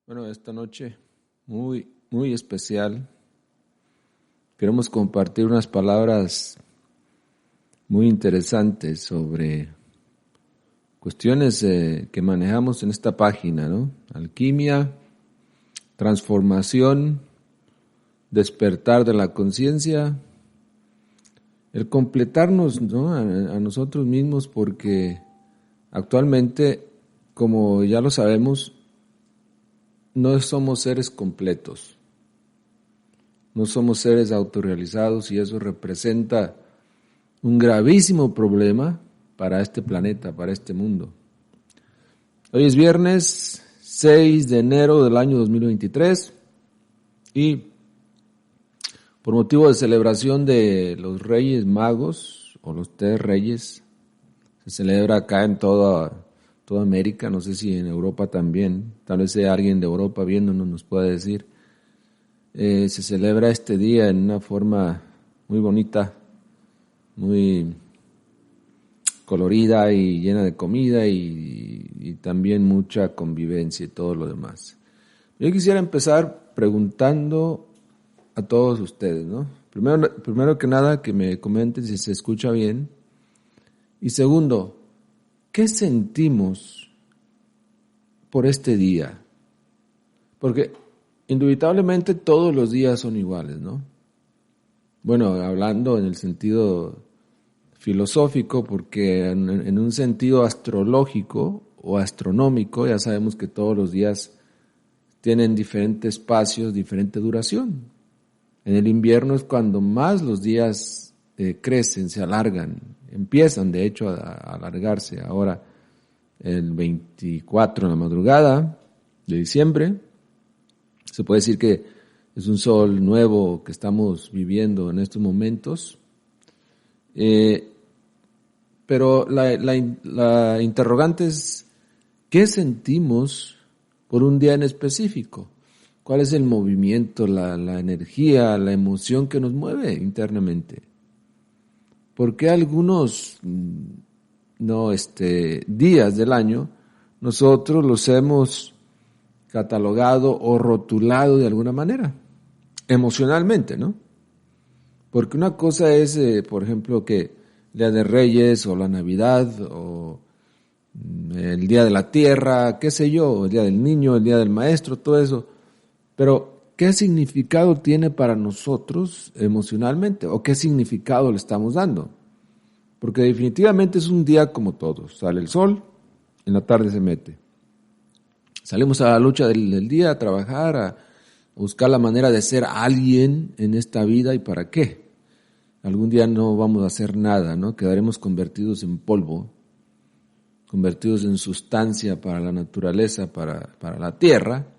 Bueno, esta noche muy especial. Queremos compartir unas palabras muy interesantes sobre cuestiones que manejamos en esta página, ¿no? Alquimia, transformación, despertar de la conciencia, el completarnos, ¿no? a nosotros mismos, porque actualmente, como ya lo sabemos, no somos seres completos, no somos seres autorrealizados, y eso representa un gravísimo problema para este planeta, para este mundo. Hoy es viernes 6 de enero del año 2023 y por motivo de celebración de los Reyes Magos o los Tres Reyes, se celebra acá en toda América, no sé si en Europa también, tal vez sea alguien de Europa viéndonos nos pueda decir. Se celebra este día en una forma muy bonita, muy colorida y llena de comida y también mucha convivencia y todo lo demás. Yo quisiera empezar preguntando a todos ustedes, ¿no? Primero que nada, que me comenten si se escucha bien. Y segundo, ¿qué sentimos por este día? Porque indubitablemente todos los días son iguales, ¿no? Bueno, hablando en el sentido filosófico, porque en un sentido astrológico o astronómico, ya sabemos que todos los días tienen diferentes espacios, diferente duración. En el invierno es cuando más los días crecen, se alargan, empiezan de hecho a alargarse. Ahora, el 24 en la madrugada de diciembre, se puede decir que es un sol nuevo que estamos viviendo en estos momentos. Pero la interrogante es, ¿qué sentimos por un día en específico? ¿Cuál es el movimiento, la energía, la emoción que nos mueve internamente? ¿Por qué algunos días del año nosotros los hemos catalogado o rotulado de alguna manera? Emocionalmente, ¿no? Porque una cosa es, por ejemplo, que el Día de Reyes o la Navidad o el Día de la Tierra, qué sé yo, el Día del Niño, el Día del Maestro, todo eso. Pero, ¿qué significado tiene para nosotros emocionalmente? ¿O qué significado le estamos dando? Porque definitivamente es un día como todos. Sale el sol, en la tarde se mete. Salimos a la lucha del día, a trabajar, a buscar la manera de ser alguien en esta vida. ¿Y para qué? Algún día no vamos a hacer nada, ¿no? Quedaremos convertidos en polvo, convertidos en sustancia para la naturaleza, para la tierra.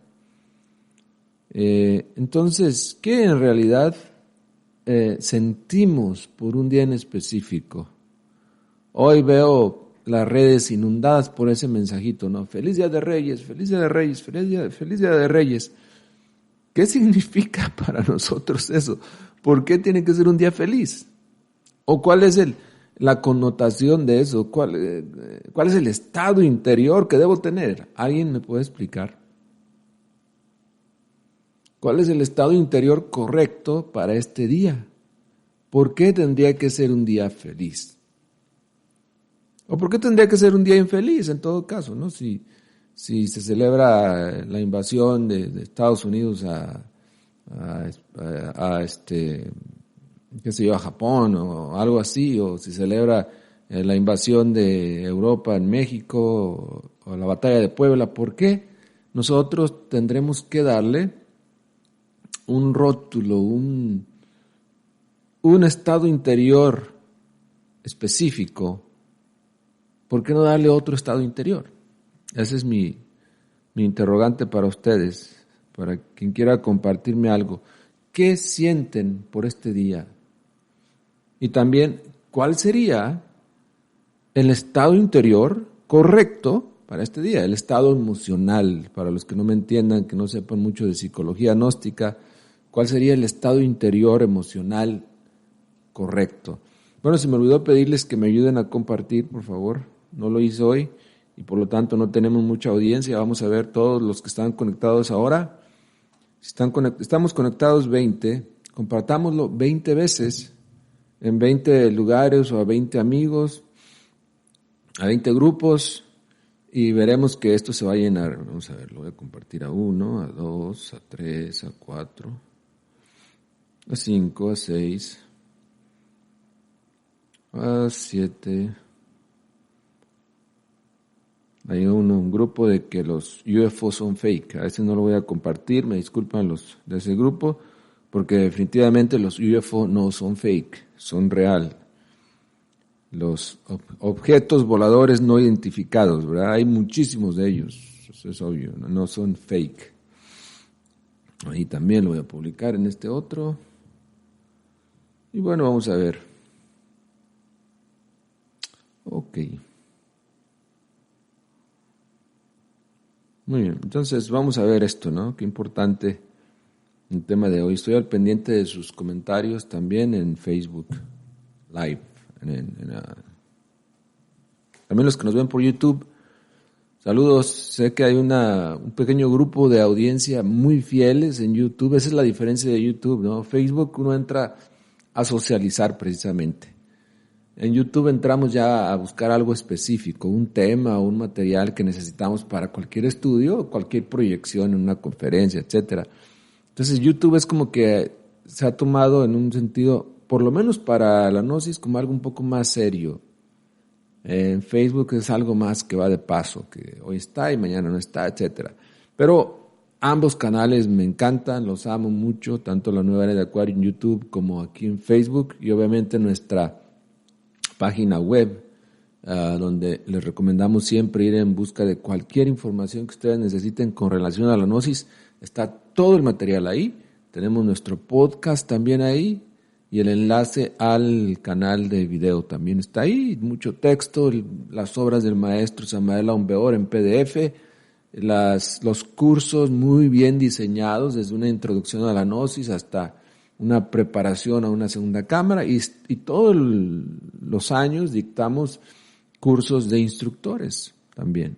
Entonces, ¿qué en realidad sentimos por un día en específico? Hoy veo las redes inundadas por ese mensajito, ¿no? Feliz Día de Reyes, feliz Día de Reyes, feliz Día de Reyes. ¿Qué significa para nosotros eso? ¿Por qué tiene que ser un día feliz? ¿O cuál es la connotación de eso? ¿Cuál es el estado interior que debo tener? ¿Alguien me puede explicar? ¿Cuál es el estado interior correcto para este día? ¿Por qué tendría que ser un día feliz? ¿O por qué tendría que ser un día infeliz en todo caso, ¿no? Si se celebra la invasión de Estados Unidos a qué sé yo, a Japón o algo así, o si celebra la invasión de Europa en México o la batalla de Puebla, ¿por qué nosotros tendremos que darle un rótulo, un estado interior específico? ¿Por qué no darle otro estado interior? Ese es mi interrogante para ustedes, para quien quiera compartirme algo. ¿Qué sienten por este día? Y también, ¿cuál sería el estado interior correcto para este día? El estado emocional, para los que no me entiendan, que no sepan mucho de psicología gnóstica, ¿cuál sería el estado interior emocional correcto? Bueno, se me olvidó pedirles que me ayuden a compartir, por favor. No lo hice hoy y por lo tanto no tenemos mucha audiencia. Vamos a ver todos los que están conectados ahora. Estamos conectados 20, compartámoslo 20 veces, en 20 lugares o a 20 amigos, a 20 grupos, y veremos que esto se va a llenar. Vamos a ver, lo voy a compartir a 1, a 2, a 3, a 4, a 5, a 6, a 7. Hay un grupo de que los UFO son fake. A veces no lo voy a compartir, me disculpan los de ese grupo, porque definitivamente los UFO no son fake, son real. Los objetos voladores no identificados, ¿verdad? Hay muchísimos de ellos, eso es obvio, no son fake. Ahí también lo voy a publicar en este otro. Y bueno, vamos a ver. Ok. Muy bien, entonces vamos a ver esto, ¿no? Qué importante el tema de hoy. Estoy al pendiente de sus comentarios también en Facebook Live. También los que nos ven por YouTube. Saludos, sé que hay un pequeño grupo de audiencia muy fieles en YouTube. Esa es la diferencia de YouTube, ¿no? Facebook uno entra a socializar precisamente. En YouTube entramos ya a buscar algo específico, un tema o un material que necesitamos para cualquier estudio o cualquier proyección en una conferencia, etcétera. Entonces YouTube es como que se ha tomado en un sentido, por lo menos para la Gnosis, como algo un poco más serio. En Facebook es algo más que va de paso, que hoy está y mañana no está, etcétera. Pero ambos canales me encantan, los amo mucho, tanto la Nueva Era de Acuario en YouTube como aquí en Facebook, y obviamente nuestra página web, donde les recomendamos siempre ir en busca de cualquier información que ustedes necesiten con relación a la Gnosis. Está todo el material ahí, tenemos nuestro podcast también ahí, y el enlace al canal de video también está ahí, mucho texto, las obras del maestro Samael Aun Weor en PDF, los cursos muy bien diseñados, desde una introducción a la Gnosis hasta una preparación a una segunda cámara, y todos los años dictamos cursos de instructores también.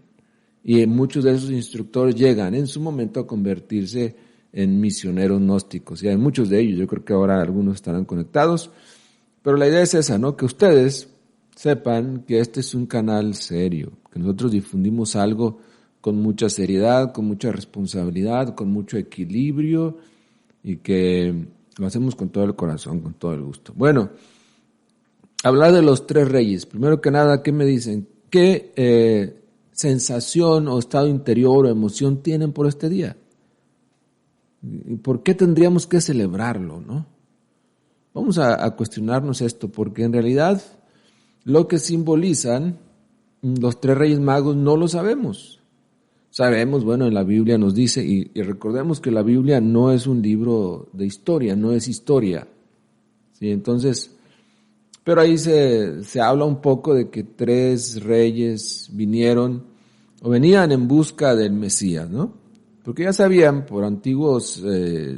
Y muchos de esos instructores llegan en su momento a convertirse en misioneros gnósticos. Y hay muchos de ellos, yo creo que ahora algunos estarán conectados. Pero la idea es esa, ¿no? Que ustedes sepan que este es un canal serio, que nosotros difundimos algo con mucha seriedad, con mucha responsabilidad, con mucho equilibrio, y que lo hacemos con todo el corazón, con todo el gusto. Bueno, hablar de los tres reyes. Primero que nada, ¿qué me dicen? ¿Qué sensación o estado interior o emoción tienen por este día? ¿Y por qué tendríamos que celebrarlo, no? Vamos a cuestionarnos esto, porque en realidad lo que simbolizan los tres reyes magos no lo sabemos. Sabemos, bueno, en la Biblia nos dice, y recordemos que la Biblia no es un libro de historia, no es historia. ¿Sí? Entonces, pero ahí se habla un poco de que tres reyes vinieron o venían en busca del Mesías, ¿no? Porque ya sabían por antiguos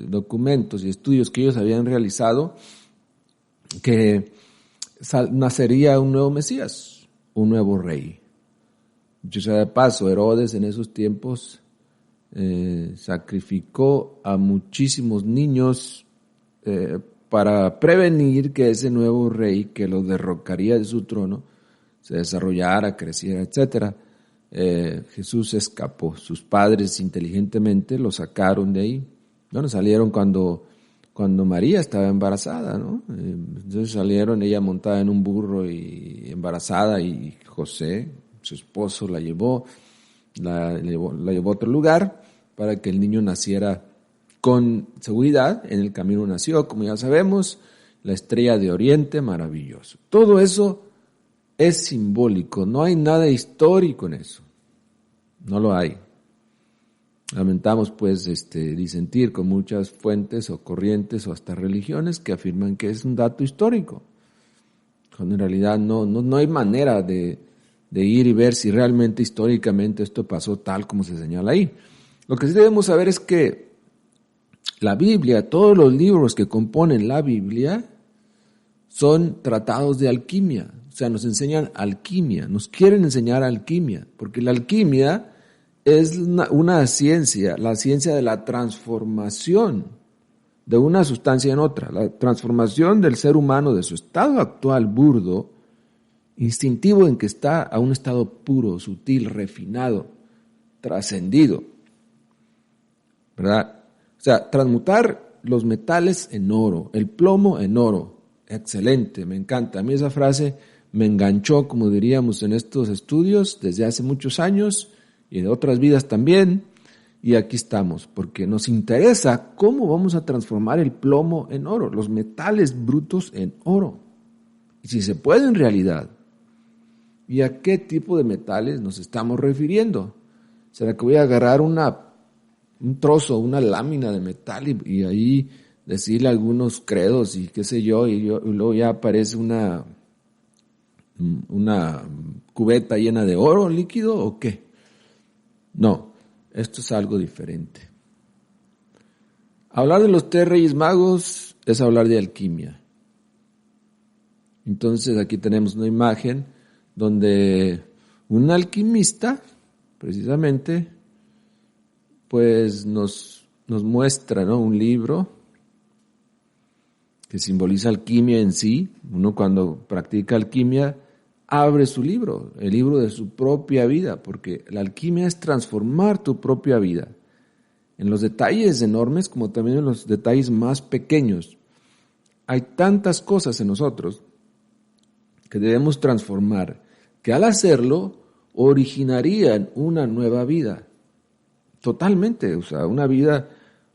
documentos y estudios que ellos habían realizado que nacería un nuevo Mesías, un nuevo rey. Dicho sea de paso, Herodes en esos tiempos sacrificó a muchísimos niños para prevenir que ese nuevo rey que lo derrocaría de su trono se desarrollara, creciera, etcétera. Jesús escapó. Sus padres inteligentemente lo sacaron de ahí. Bueno, salieron cuando María estaba embarazada, ¿no? Entonces salieron, ella montada en un burro y embarazada, y José, su esposo, la llevó a otro lugar para que el niño naciera con seguridad. En el camino nació, como ya sabemos, la estrella de Oriente, maravilloso. Todo eso es simbólico, no hay nada histórico en eso, no lo hay. Lamentamos pues disentir con muchas fuentes o corrientes o hasta religiones que afirman que es un dato histórico, cuando en realidad no hay manera de ir y ver si realmente históricamente esto pasó tal como se señala ahí. Lo que sí debemos saber es que la Biblia, todos los libros que componen la Biblia, son tratados de alquimia. O sea, nos enseñan alquimia, nos quieren enseñar alquimia, porque la alquimia es una ciencia, la ciencia de la transformación de una sustancia en otra, la transformación del ser humano de su estado actual burdo, instintivo en que está, a un estado puro, sutil, refinado, trascendido, ¿verdad? O sea, transmutar los metales en oro, el plomo en oro. Excelente, me encanta. A mí esa frase me enganchó, como diríamos en estos estudios, desde hace muchos años y de otras vidas también. Y aquí estamos, porque nos interesa cómo vamos a transformar el plomo en oro, los metales brutos en oro. Y si se puede en realidad. ¿Y a qué tipo de metales nos estamos refiriendo? ¿Será que voy a agarrar un trozo, una lámina de metal y ahí decirle algunos credos y qué sé yo, y luego ya aparece una cubeta llena de oro líquido o qué? No, esto es algo diferente. Hablar de los 3 Reyes Magos es hablar de alquimia. Entonces aquí tenemos una imagen donde un alquimista, precisamente, pues nos muestra, ¿no?, un libro que simboliza alquimia en sí. Uno cuando practica alquimia abre su libro, el libro de su propia vida, porque la alquimia es transformar tu propia vida, en los detalles enormes como también en los detalles más pequeños. Hay tantas cosas en nosotros que debemos transformar, que al hacerlo originarían una nueva vida, totalmente, o sea, una vida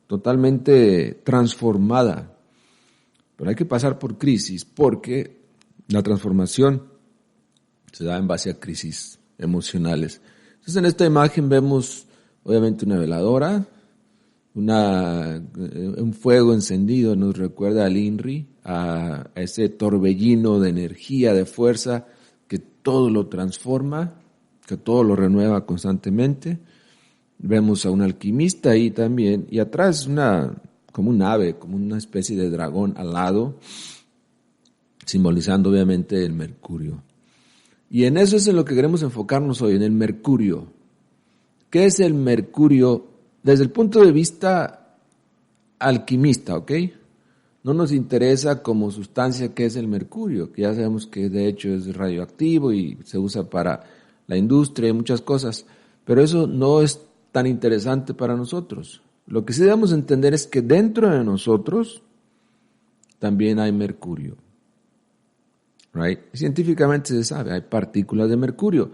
totalmente transformada. Pero hay que pasar por crisis, porque la transformación se da en base a crisis emocionales. Entonces en esta imagen vemos obviamente una veladora, un fuego encendido, nos recuerda al INRI, a ese torbellino de energía, de fuerza, que todo lo transforma, que todo lo renueva constantemente. Vemos a un alquimista ahí también, y atrás como un ave, como una especie de dragón alado, simbolizando obviamente el mercurio. Y en eso es en lo que queremos enfocarnos hoy, en el mercurio. ¿Qué es el mercurio desde el punto de vista alquimista, ok? No nos interesa como sustancia qué es el mercurio, que ya sabemos que de hecho es radioactivo y se usa para la industria y muchas cosas, pero eso no es tan interesante para nosotros. Lo que sí debemos entender es que dentro de nosotros también hay mercurio. Right? Científicamente se sabe, hay partículas de mercurio.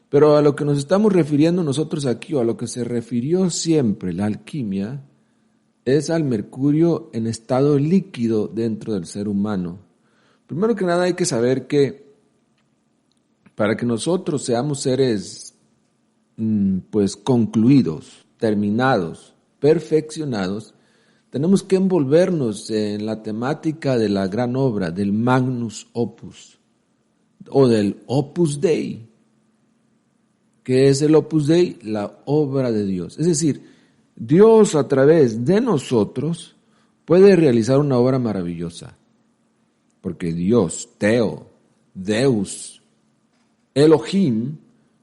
Pero a lo que nos estamos refiriendo nosotros aquí, o a lo que se refirió siempre la alquimia, es al mercurio en estado líquido dentro del ser humano. Primero que nada hay que saber que para que nosotros seamos seres pues concluidos, terminados, perfeccionados, tenemos que envolvernos en la temática de la gran obra, del Magnus Opus, o del Opus Dei. ¿Qué es el Opus Dei? La obra de Dios. Es decir, Dios a través de nosotros puede realizar una obra maravillosa. Porque Dios, Teo, Deus, Elohim,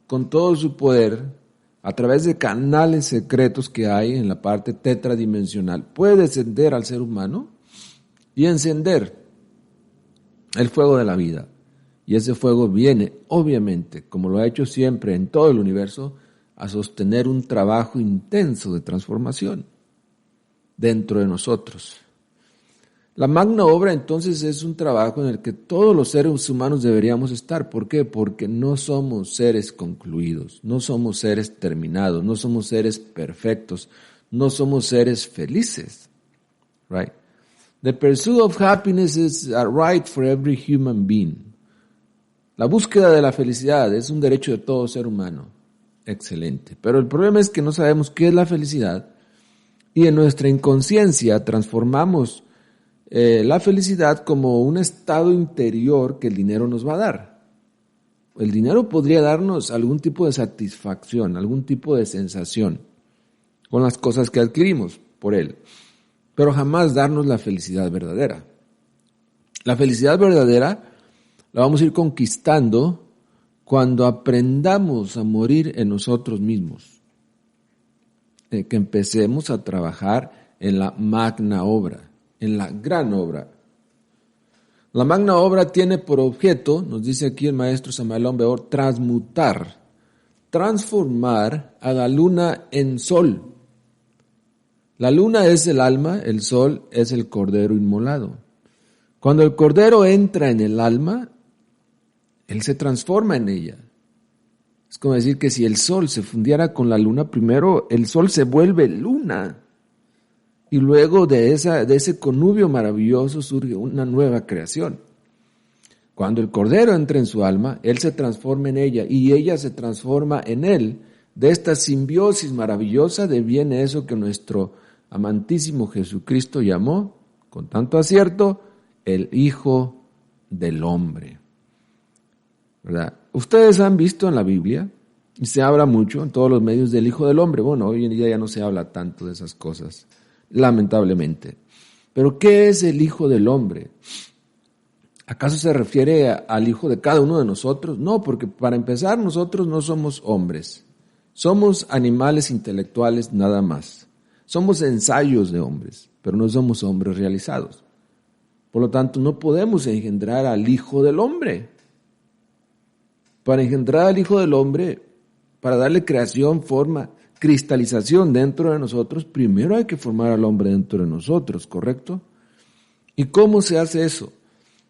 con todo su poder, a través de canales secretos que hay en la parte tetradimensional, puede descender al ser humano y encender el fuego de la vida. Y ese fuego viene, obviamente, como lo ha hecho siempre en todo el universo, a sostener un trabajo intenso de transformación dentro de nosotros. La magna obra entonces es un trabajo en el que todos los seres humanos deberíamos estar. ¿Por qué? Porque no somos seres concluidos, no somos seres terminados, no somos seres perfectos, no somos seres felices. Right? The pursuit of happiness is a right for every human being. La búsqueda de la felicidad es un derecho de todo ser humano. Excelente. Pero el problema es que no sabemos qué es la felicidad y en nuestra inconsciencia transformamos la felicidad como un estado interior que el dinero nos va a dar. El dinero podría darnos algún tipo de satisfacción, algún tipo de sensación con las cosas que adquirimos por él, pero jamás darnos la felicidad verdadera. La felicidad verdadera la vamos a ir conquistando cuando aprendamos a morir en nosotros mismos. Que empecemos a trabajar en la magna obra, en la gran obra. La magna obra tiene por objeto, nos dice aquí el maestro Samaelón Beor, transmutar, transformar a la luna en sol. La luna es el alma, el sol es el cordero inmolado. Cuando el cordero entra en el alma, él se transforma en ella. Es como decir que si el sol se fundiera con la luna, primero el sol se vuelve luna. Y luego de ese connubio maravilloso surge una nueva creación. Cuando el cordero entra en su alma, él se transforma en ella y ella se transforma en él. De esta simbiosis maravillosa deviene eso que nuestro amantísimo Jesucristo llamó, con tanto acierto, el Hijo del Hombre. ¿Verdad? Ustedes han visto en la Biblia, y se habla mucho en todos los medios del Hijo del Hombre. Bueno, hoy en día ya no se habla tanto de esas cosas, lamentablemente. Pero ¿qué es el Hijo del Hombre? ¿Acaso se refiere al hijo de cada uno de nosotros? No, porque para empezar nosotros no somos hombres. Somos animales intelectuales nada más. Somos ensayos de hombres, pero no somos hombres realizados. Por lo tanto, no podemos engendrar al Hijo del Hombre. Para engendrar al Hijo del Hombre, para darle creación, forma, cristalización dentro de nosotros, primero hay que formar al hombre dentro de nosotros, ¿correcto? ¿Y cómo se hace eso?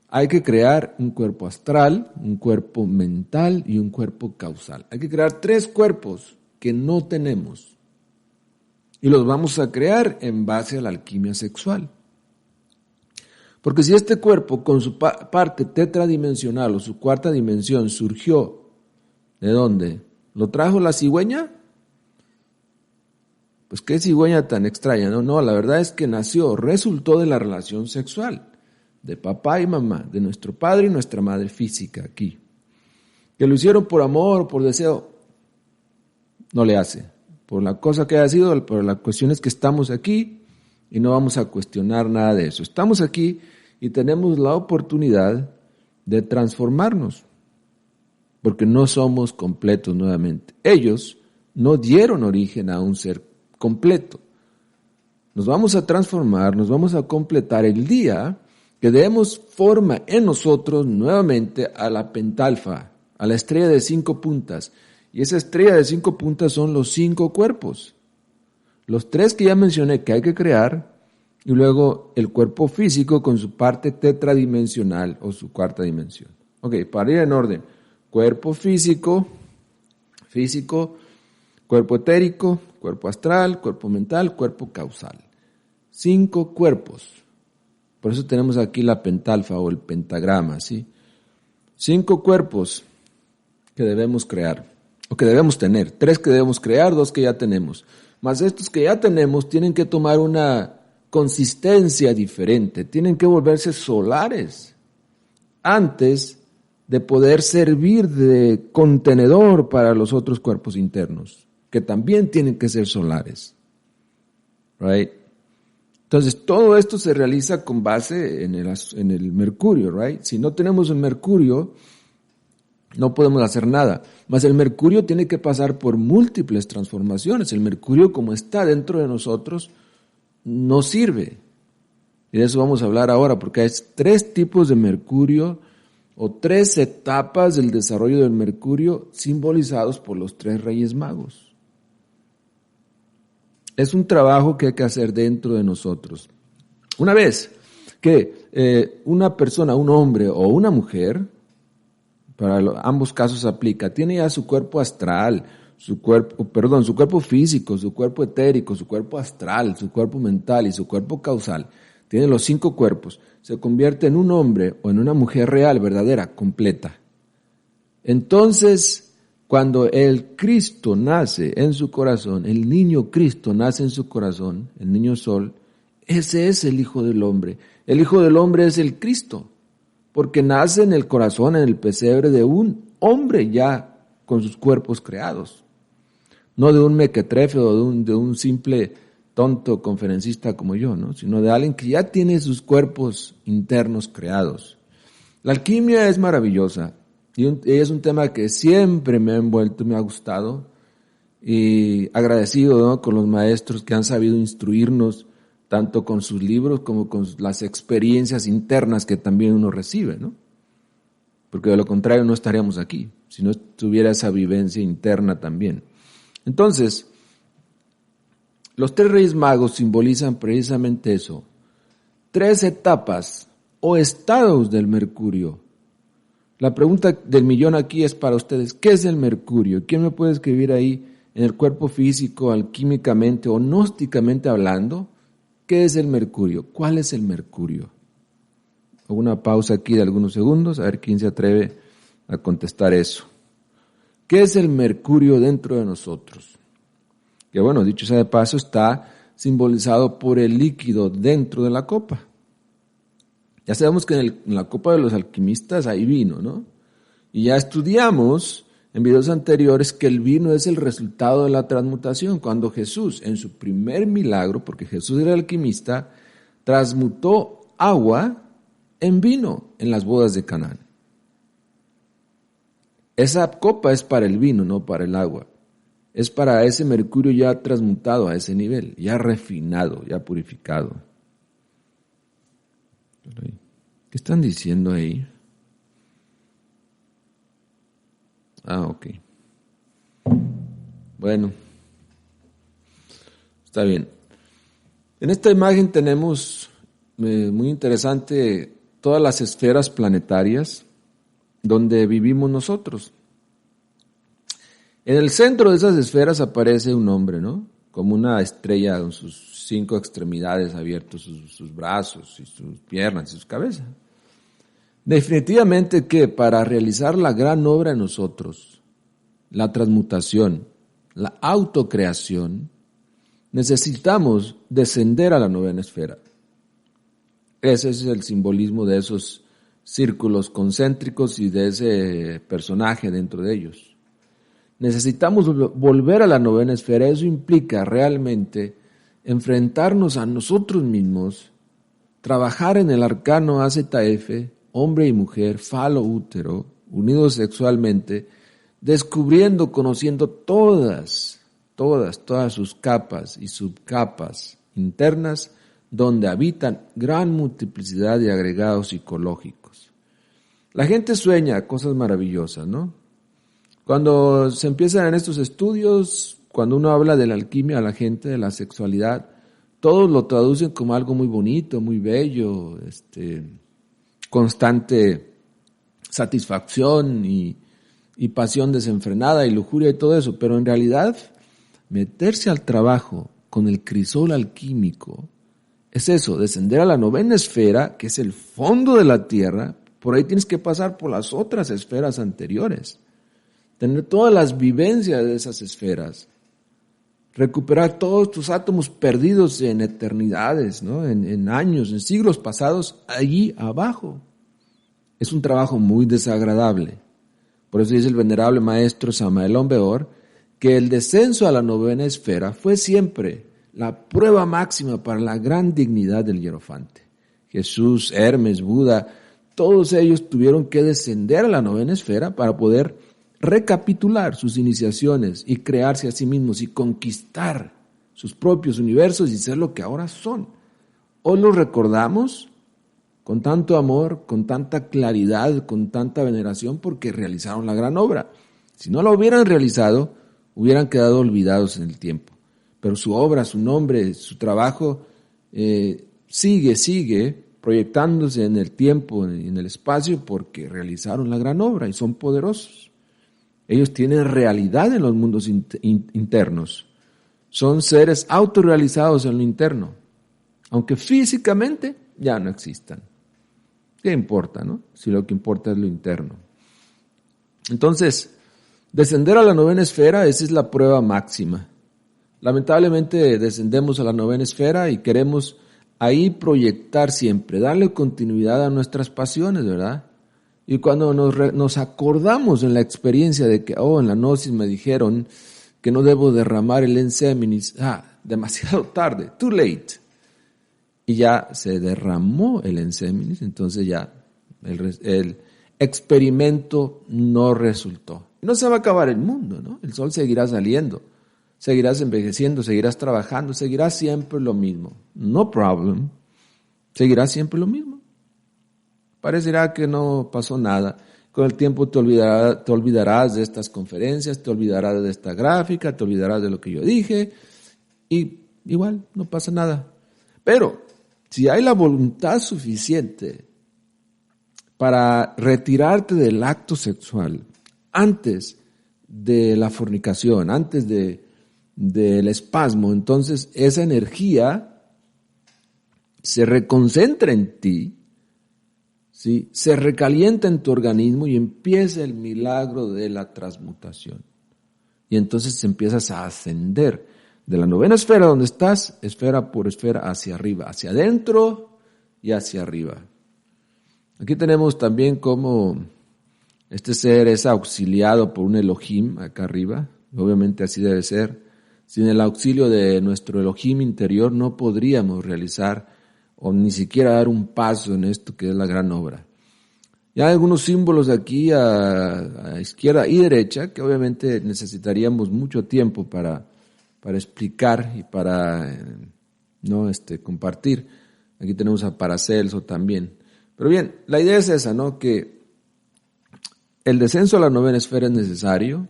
Hay que crear un cuerpo astral, un cuerpo mental y un cuerpo causal. Hay que crear 3 cuerpos que no tenemos. Y los vamos a crear en base a la alquimia sexual. Porque si este cuerpo con su parte tetradimensional o su cuarta dimensión surgió, ¿de dónde? ¿Lo trajo la cigüeña? Pues qué cigüeña tan extraña. No, la verdad es que resultó de la relación sexual de papá y mamá, de nuestro padre y nuestra madre física aquí. Que lo hicieron por amor, por deseo, no le hace. Por la cosa que haya sido, por la cuestión es que estamos aquí y no vamos a cuestionar nada de eso. Estamos aquí y tenemos la oportunidad de transformarnos, porque no somos completos nuevamente. Ellos no dieron origen a un ser completo. Nos vamos a transformar, nos vamos a completar el día que demos forma en nosotros nuevamente a la pentalfa, a la estrella de 5 puntas. Y esa estrella de 5 puntas son los 5 cuerpos. Los 3 que ya mencioné que hay que crear, y luego el cuerpo físico con su parte tetradimensional o su cuarta dimensión. Ok, para ir en orden. Cuerpo físico, cuerpo etérico, cuerpo astral, cuerpo mental, cuerpo causal. 5 cuerpos. Por eso tenemos aquí la pentalfa o el pentagrama, ¿sí? 5 cuerpos que debemos crear, o que debemos tener. 3 que debemos crear, 2 que ya tenemos. Más estos que ya tenemos tienen que tomar una consistencia diferente, tienen que volverse solares antes de poder servir de contenedor para los otros cuerpos internos, que también tienen que ser solares. Right? Entonces, todo esto se realiza con base en el mercurio, right? Si no tenemos el mercurio, no podemos hacer nada. Mas el mercurio tiene que pasar por múltiples transformaciones. El mercurio, como está dentro de nosotros, no sirve. Y de eso vamos a hablar ahora, porque hay 3 tipos de mercurio o 3 etapas del desarrollo del mercurio simbolizados por los 3 reyes magos. Es un trabajo que hay que hacer dentro de nosotros. Una vez que una persona, un hombre o una mujer, para ambos casos aplica, tiene ya su cuerpo astral, su cuerpo físico, su cuerpo etérico, su cuerpo astral, su cuerpo mental y su cuerpo causal, tiene los 5 cuerpos, se convierte en un hombre o en una mujer real, verdadera, completa. Entonces, cuando el Cristo nace en su corazón, el niño Cristo nace en su corazón, el niño Sol, ese es el Hijo del Hombre. El Hijo del Hombre es el Cristo, porque nace en el corazón, en el pesebre de un hombre ya con sus cuerpos creados. No de un mequetrefe o de un simple tonto conferencista como yo, ¿no? Sino de alguien que ya tiene sus cuerpos internos creados. La alquimia es maravillosa y es un tema que siempre me ha envuelto, me ha gustado y agradecido, ¿no?, con los maestros que han sabido instruirnos tanto con sus libros como con las experiencias internas que también uno recibe, ¿no? Porque de lo contrario no estaríamos aquí, si no tuviera esa vivencia interna también. Entonces, los 3 Reyes Magos simbolizan precisamente eso, 3 etapas o estados del mercurio. La pregunta del millón aquí es para ustedes, ¿qué es el mercurio? ¿Quién me puede escribir ahí en el cuerpo físico, alquímicamente o gnósticamente hablando? ¿Qué es el mercurio? ¿Cuál es el mercurio? Hago una pausa aquí de algunos segundos, a ver quién se atreve a contestar eso. ¿Qué es el mercurio dentro de nosotros? Que bueno, dicho sea de paso, está simbolizado por el líquido dentro de la copa. Ya sabemos que en la copa de los alquimistas hay vino, ¿no? Y ya estudiamos en videos anteriores que el vino es el resultado de la transmutación. Cuando Jesús, en su primer milagro, porque Jesús era alquimista, transmutó agua en vino en las bodas de Canaán. Esa copa es para el vino, no para el agua. Es para ese mercurio ya transmutado a ese nivel, ya refinado, ya purificado. ¿Qué están diciendo ahí? Ok. Bueno, está bien. En esta imagen tenemos, muy interesante, todas las esferas planetarias donde vivimos nosotros. En el centro de esas esferas aparece un hombre, ¿no? Como una estrella con sus 5 extremidades abiertos, sus brazos y sus piernas y sus cabezas. Definitivamente que para realizar la gran obra en nosotros, la transmutación, la autocreación, necesitamos descender a la 9ª esfera. Ese es el simbolismo de esos círculos concéntricos y de ese personaje dentro de ellos. Necesitamos volver a la 9ª esfera. Eso implica realmente enfrentarnos a nosotros mismos, trabajar en el arcano AZF, hombre y mujer, falo, útero, unidos sexualmente, descubriendo, conociendo todas sus capas y subcapas internas, donde habitan gran multiplicidad de agregados psicológicos. La gente sueña cosas maravillosas, ¿no? Cuando se empiezan en estos estudios, cuando uno habla de la alquimia a la gente, de la sexualidad, todos lo traducen como algo muy bonito, muy bello, constante satisfacción y pasión desenfrenada y lujuria y todo eso, pero en realidad meterse al trabajo con el crisol alquímico es eso, descender a la 9ª esfera, que es el fondo de la tierra. Por ahí tienes que pasar por las otras esferas anteriores, tener todas las vivencias de esas esferas, recuperar todos tus átomos perdidos en eternidades, ¿no? En años, en siglos pasados, allí abajo. Es un trabajo muy desagradable. Por eso dice el venerable maestro Samael Aun Weor que el descenso a la 9ª esfera fue siempre la prueba máxima para la gran dignidad del hierofante. Jesús, Hermes, Buda, todos ellos tuvieron que descender a la 9ª esfera para poder recapitular sus iniciaciones y crearse a sí mismos y conquistar sus propios universos y ser lo que ahora son. Hoy los recordamos con tanto amor, con tanta claridad, con tanta veneración, porque realizaron la gran obra. Si no la hubieran realizado, hubieran quedado olvidados en el tiempo. Pero su obra, su nombre, su trabajo sigue proyectándose en el tiempo y en el espacio porque realizaron la gran obra y son poderosos. Ellos tienen realidad en los mundos internos. Son seres autorrealizados en lo interno, aunque físicamente ya no existan. ¿Qué importa, no? Si lo que importa es lo interno. Entonces, descender a la 9ª esfera, esa es la prueba máxima. Lamentablemente descendemos a la 9ª esfera y queremos ahí proyectar siempre, darle continuidad a nuestras pasiones, ¿verdad? Y cuando nos acordamos en la experiencia de que, en la gnosis me dijeron que no debo derramar el enseminis. Demasiado tarde, too late. Y ya se derramó el enseminis, entonces ya el experimento no resultó. No se va a acabar el mundo, ¿no? El sol seguirá saliendo, seguirás envejeciendo, seguirás trabajando, seguirá siempre lo mismo. No problem. Seguirá siempre lo mismo. Parecerá que no pasó nada. Con el tiempo te olvidarás de estas conferencias, te olvidarás de esta gráfica, te olvidarás de lo que yo dije y igual no pasa nada. Pero si hay la voluntad suficiente para retirarte del acto sexual antes de la fornicación, antes del espasmo, entonces esa energía se reconcentra en ti, ¿sí? Se recalienta en tu organismo y empieza el milagro de la transmutación. Y entonces empiezas a ascender de la novena esfera donde estás, esfera por esfera, hacia arriba, hacia adentro y hacia arriba. Aquí tenemos también cómo este ser es auxiliado por un Elohim acá arriba. Obviamente así debe ser. Sin el auxilio de nuestro Elohim interior no podríamos realizar o ni siquiera dar un paso en esto que es la gran obra. Ya hay algunos símbolos aquí a izquierda y derecha que obviamente necesitaríamos mucho tiempo para explicar y para compartir. Aquí tenemos a Paracelso también. Pero bien, la idea es esa, ¿no? Que el descenso a la novena esfera es necesario,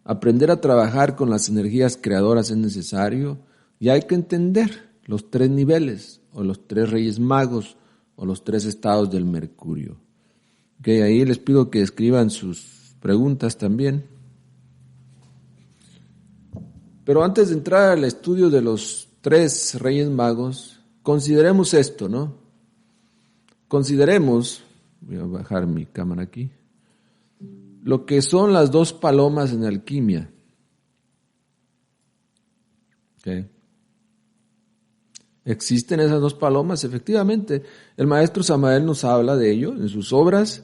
aprender a trabajar con las energías creadoras es necesario, y hay que entender los 3 niveles, o los 3 reyes magos, o los 3 estados del Mercurio. Okay, ahí les pido que escriban sus preguntas también. Pero antes de entrar al estudio de los 3 reyes magos, consideremos esto, ¿no? Consideremos, voy a bajar mi cámara aquí, lo que son las 2 palomas en alquimia. Okay. ¿Existen esas 2 palomas? Efectivamente, el maestro Samael nos habla de ello en sus obras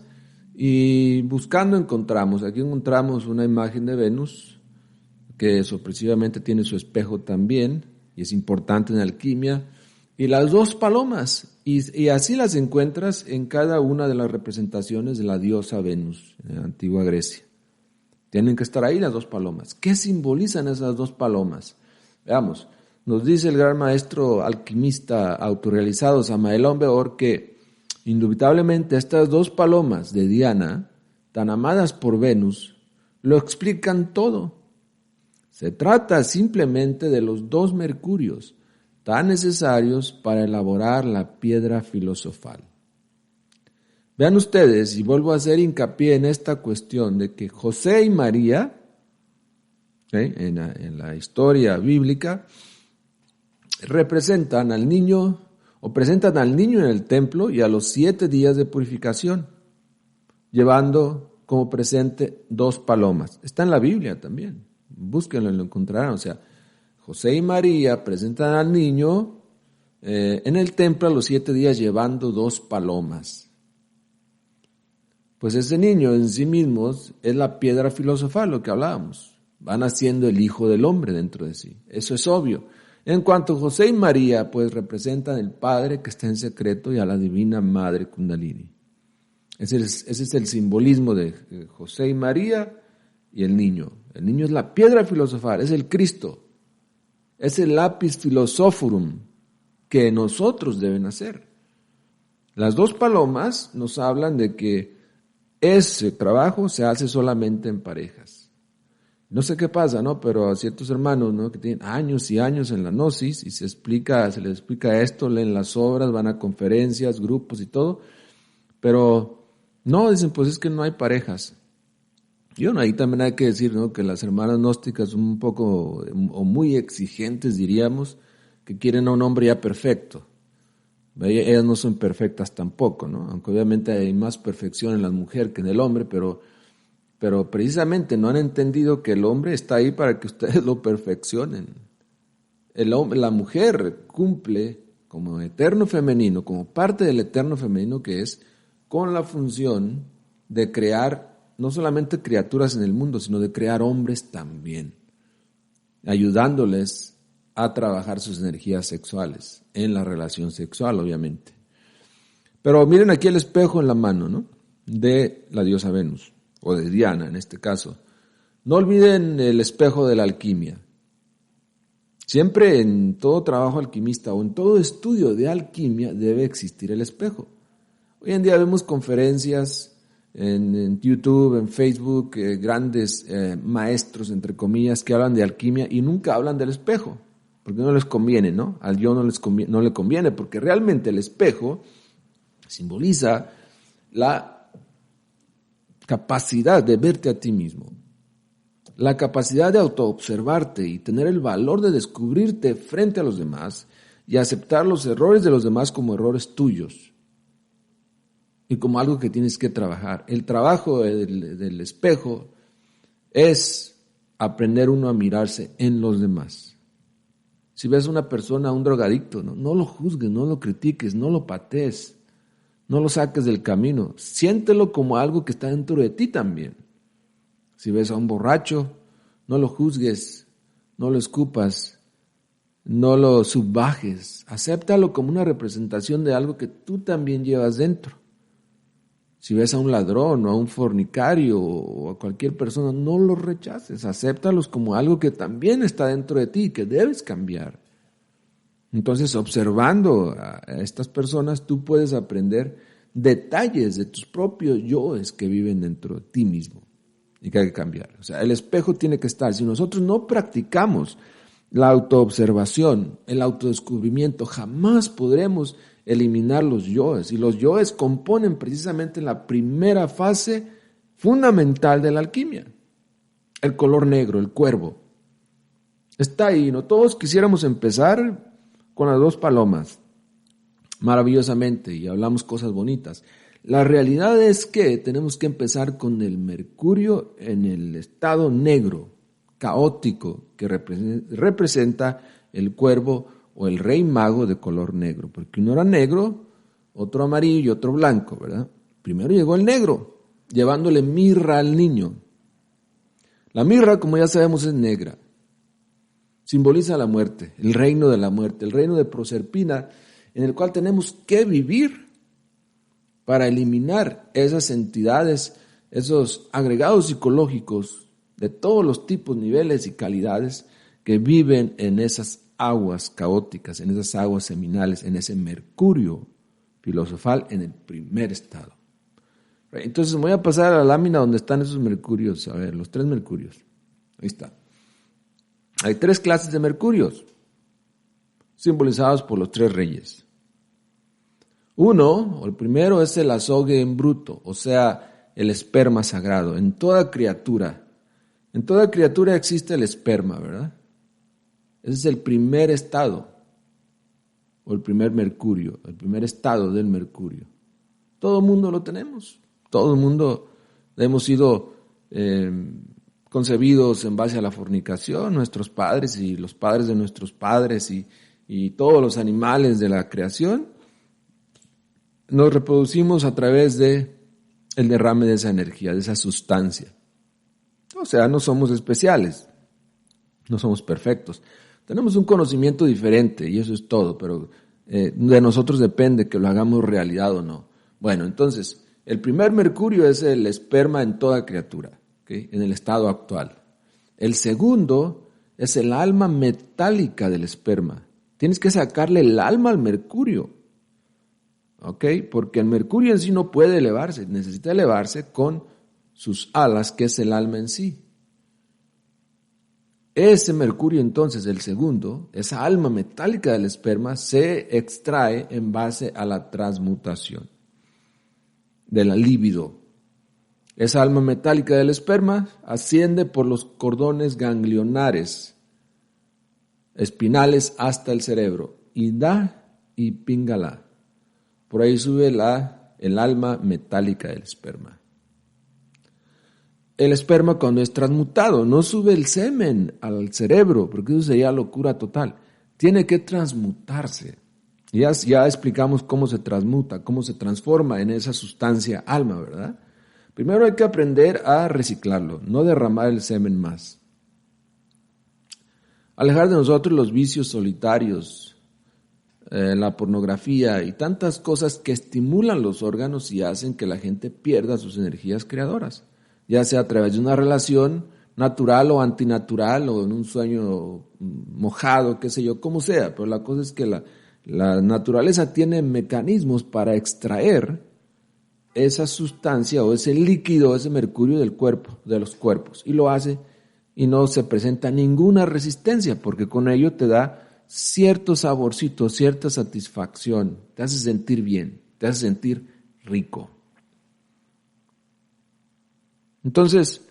y buscando aquí encontramos una imagen de Venus que sorpresivamente tiene su espejo también y es importante en alquimia, y las 2 palomas, y así las encuentras en cada una de las representaciones de la diosa Venus en la antigua Grecia. Tienen que estar ahí las 2 palomas. ¿Qué simbolizan esas 2 palomas? Veamos, nos dice el gran maestro alquimista autorrealizado Samael Aun Weor que indubitablemente estas 2 palomas de Diana, tan amadas por Venus, lo explican todo. Se trata simplemente de los 2 mercurios tan necesarios para elaborar la piedra filosofal. Vean ustedes, y vuelvo a hacer hincapié en esta cuestión de que José y María, en la historia bíblica, representan al niño, o presentan al niño en el templo y a los 7 días de purificación, llevando como presente 2 palomas. Está en la Biblia también, búsquenlo y lo encontrarán. O sea, José y María presentan al niño en el templo a los 7 días llevando 2 palomas. Pues ese niño en sí mismo es la piedra filosofal, lo que hablábamos. Va naciendo el Hijo del Hombre dentro de sí. Eso es obvio. En cuanto a José y María, pues representan el Padre que está en secreto y a la Divina Madre Kundalini. Ese es el simbolismo de José y María y el niño. El niño es la piedra filosofal, es el Cristo. Es el lápiz philosophorum que nosotros deben hacer. Las 2 palomas nos hablan de que ese trabajo se hace solamente en parejas. No sé qué pasa, ¿no? Pero a ciertos hermanos, ¿no?, que tienen años y años en la gnosis y se les explica esto, leen las obras, van a conferencias, grupos y todo, pero no, dicen, pues es que no hay parejas. Y bueno, ahí también hay que decir, ¿no?, que las hermanas gnósticas son un poco o muy exigentes, diríamos, que quieren a un hombre ya perfecto. Ellas no son perfectas tampoco, ¿no? Aunque obviamente hay más perfección en la mujer que en el hombre, pero precisamente no han entendido que el hombre está ahí para que ustedes lo perfeccionen. La mujer cumple como eterno femenino, como parte del eterno femenino que es, con la función de crear no solamente criaturas en el mundo, sino de crear hombres también. ayudándoles a trabajar sus energías sexuales en la relación sexual, obviamente. Pero miren aquí el espejo en la mano, ¿no?, de la diosa Venus, o de Diana en este caso. No olviden el espejo de la alquimia. Siempre en todo trabajo alquimista o en todo estudio de alquimia debe existir el espejo. Hoy en día vemos conferencias en YouTube, en Facebook, grandes maestros, entre comillas, que hablan de alquimia y nunca hablan del espejo, porque no les conviene, ¿no? Al yo no le conviene, porque realmente el espejo simboliza la capacidad de verte a ti mismo, la capacidad de autoobservarte y tener el valor de descubrirte frente a los demás y aceptar los errores de los demás como errores tuyos y como algo que tienes que trabajar. El trabajo del espejo es aprender uno a mirarse en los demás. Si ves a una persona, a un drogadicto, no lo juzgues, no lo critiques, no lo patees, no lo saques del camino. Siéntelo como algo que está dentro de ti también. Si ves a un borracho, no lo juzgues, no lo escupas, no lo subbajes. Acéptalo como una representación de algo que tú también llevas dentro. Si ves a un ladrón o a un fornicario o a cualquier persona, no los rechaces. Acéptalos como algo que también está dentro de ti y que debes cambiar. Entonces, observando a estas personas, tú puedes aprender detalles de tus propios yoes que viven dentro de ti mismo y que hay que cambiar. O sea, el espejo tiene que estar. Si nosotros no practicamos la autoobservación, el autodescubrimiento, jamás podremos eliminar los yoes. Y los yoes componen precisamente la primera fase fundamental de la alquimia. El color negro, el cuervo. Está ahí, ¿no? Todos quisiéramos empezar con las dos palomas, maravillosamente, y hablamos cosas bonitas. La realidad es que tenemos que empezar con el Mercurio en el estado negro, caótico, que representa el cuervo o el rey mago de color negro, porque uno era negro, otro amarillo y otro blanco, ¿verdad? Primero llegó el negro, llevándole mirra al niño. La mirra, como ya sabemos, es negra. Simboliza la muerte, el reino de la muerte, el reino de Proserpina, en el cual tenemos que vivir para eliminar esas entidades, esos agregados psicológicos de todos los tipos, niveles y calidades que viven en esas aguas caóticas, en esas aguas seminales, en ese mercurio filosofal en el primer estado. Entonces voy a pasar a la lámina donde están esos mercurios, a ver, los 3 mercurios. Ahí está. Hay 3 clases de mercurios, simbolizados por los 3 reyes. Uno, o el primero, es el azogue en bruto, o sea, el esperma sagrado. En toda criatura existe el esperma, ¿verdad? Ese es el primer estado, o el primer mercurio, el primer estado del mercurio. Todo el mundo lo tenemos, todo el mundo hemos sido concebidos en base a la fornicación, nuestros padres y los padres de nuestros padres y todos los animales de la creación. Nos reproducimos a través de el derrame de esa energía, de esa sustancia. O sea, no somos especiales, no somos perfectos. Tenemos un conocimiento diferente y eso es todo, pero de nosotros depende que lo hagamos realidad o no. Bueno, entonces, el primer mercurio es el esperma en toda criatura, ¿okay?, en el estado actual. El segundo es el alma metálica del esperma. Tienes que sacarle el alma al mercurio, ¿ok? Porque el mercurio en sí no puede elevarse, necesita elevarse con sus alas, que es el alma en sí. Ese mercurio entonces, el segundo, esa alma metálica del esperma, se extrae en base a la transmutación de la libido. Esa alma metálica del esperma asciende por los cordones ganglionares espinales hasta el cerebro, Ida y Pingala. Por ahí sube el alma metálica del esperma. El esperma, cuando es transmutado, no sube el semen al cerebro, porque eso sería locura total. Tiene que transmutarse. Ya explicamos cómo se transmuta, cómo se transforma en esa sustancia alma, ¿verdad? Primero hay que aprender a reciclarlo, no derramar el semen más. alejar de nosotros los vicios solitarios, la pornografía y tantas cosas que estimulan los órganos y hacen que la gente pierda sus energías creadoras, ya sea a través de una relación natural o antinatural o en un sueño mojado, qué sé yo, como sea, pero la cosa es que la naturaleza tiene mecanismos para extraer esa sustancia o ese líquido, ese mercurio del cuerpo, de los cuerpos, y lo hace y no se presenta ninguna resistencia, porque con ello te da cierto saborcito, cierta satisfacción, te hace sentir bien, te hace sentir rico. Entonces,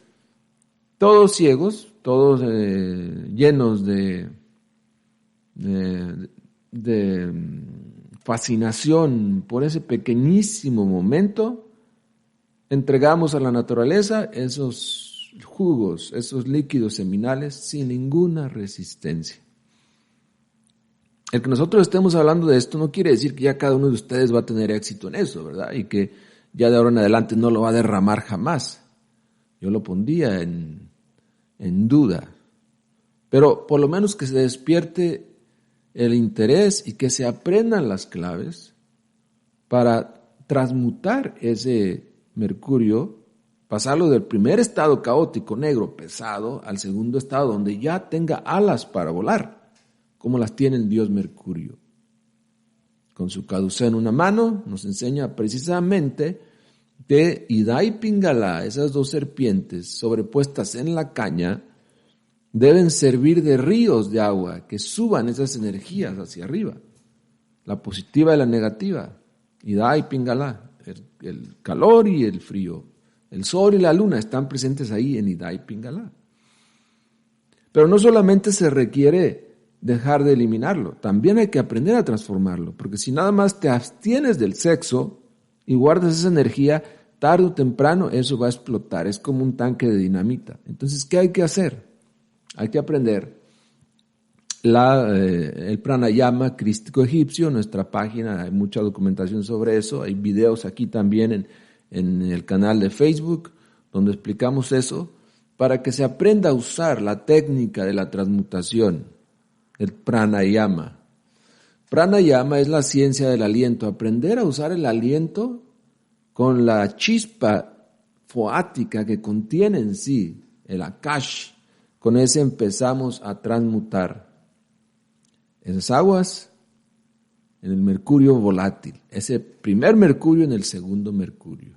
todos ciegos, todos llenos de fascinación por ese pequeñísimo momento, entregamos a la naturaleza esos jugos, esos líquidos seminales sin ninguna resistencia. El que nosotros estemos hablando de esto no quiere decir que ya cada uno de ustedes va a tener éxito en eso, ¿verdad? Y que ya de ahora en adelante no lo va a derramar jamás. Yo lo pondría en duda. Pero por lo menos que se despierte el interés y que se aprendan las claves para transmutar ese mercurio, pasarlo del primer estado caótico, negro, pesado, al segundo estado donde ya tenga alas para volar, como las tiene el dios Mercurio. Con su caduceo en una mano nos enseña precisamente que Ida y Pingala, esas dos serpientes sobrepuestas en la caña, deben servir de ríos de agua que suban esas energías hacia arriba, la positiva y la negativa, Ida y Pingala, el calor y el frío, el sol y la luna están presentes ahí en Ida y Pingala. Pero no solamente se requiere dejar de eliminarlo, también hay que aprender a transformarlo, porque si nada más te abstienes del sexo y guardas esa energía, tarde o temprano eso va a explotar, es como un tanque de dinamita. Entonces, ¿qué hay que hacer? Hay que aprender el pranayama crístico egipcio. En nuestra página hay mucha documentación sobre eso, hay videos aquí también en el canal de Facebook donde explicamos eso, para que se aprenda a usar la técnica de la transmutación, el pranayama. Pranayama es la ciencia del aliento, aprender a usar el aliento con la chispa foática que contiene en sí, el akash. Con ese empezamos a transmutar esas aguas en el mercurio volátil, ese primer mercurio en el segundo mercurio.